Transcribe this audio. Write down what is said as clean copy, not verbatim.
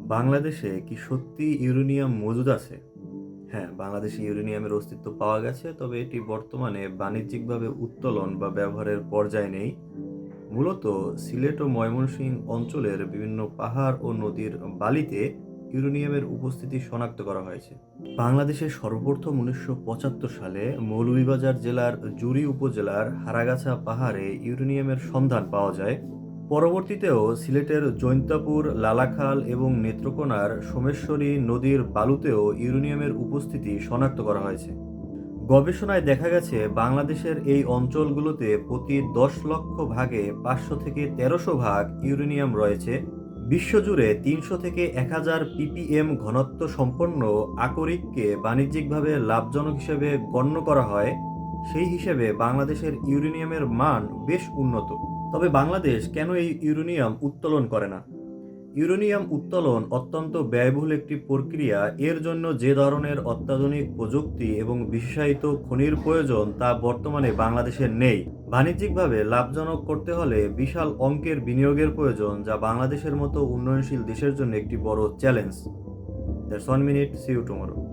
বাংলাদেশে কি সত্যি ইউরেনিয়াম মজুদ আছে? হ্যাঁ, বাংলাদেশে ইউরেনিয়ামের অস্তিত্ব পাওয়া গেছে, তবে এটি বর্তমানে বাণিজ্যিকভাবে উত্তোলন বা ব্যবহারের পর্যায়ে নেই। মূলত সিলেট ও ময়মনসিংহ অঞ্চলের বিভিন্ন পাহাড় ও নদীর বালিতে ইউরেনিয়ামের উপস্থিতি শনাক্ত করা হয়েছে। বাংলাদেশে সর্বপ্রথম ১৯৭৫ সালে মৌলভীবাজার জেলার জুড়ী উপজেলার হারাগাছা পাহাড়ে ইউরেনিয়ামের সন্ধান পাওয়া যায়। পরবর্তীতেও সিলেটের জৈন্তাপুর, লালাখাল এবং নেত্রকোনার সোমেশ্বরী নদীর বালুতেও ইউরেনিয়ামের উপস্থিতি শনাক্ত করা হয়েছে। গবেষণায় দেখা গেছে বাংলাদেশের এই অঞ্চলগুলোতে প্রতি ১০ লক্ষ ভাগে ৫০০ থেকে ১৩০০ ভাগ ইউরেনিয়াম রয়েছে। বিশ্বজুড়ে ৩০০ থেকে ১০০০ ppm ঘনত্ব সম্পন্ন আকরিককে বাণিজ্যিকভাবে লাভজনক হিসেবে গণ্য করা হয়। সেই হিসেবে বাংলাদেশের ইউরেনিয়ামের মান বেশ উন্নত। তবে বাংলাদেশ কেন এই ইউরেনিয়াম উত্তোলন করে না? ইউরেনিয়াম উত্তোলন অত্যন্ত ব্যয়বহুল একটি প্রক্রিয়া। এর জন্য যে ধরনের অত্যাধুনিক প্রযুক্তি এবং বিশেষায়িত খনির প্রয়োজন তা বর্তমানে বাংলাদেশের নেই। বাণিজ্যিকভাবে লাভজনক করতে হলে বিশাল অঙ্কের বিনিয়োগের প্রয়োজন, যা বাংলাদেশের মতো উন্নয়নশীল দেশের জন্য একটি বড় চ্যালেঞ্জ। That's 1 minute, see you tomorrow.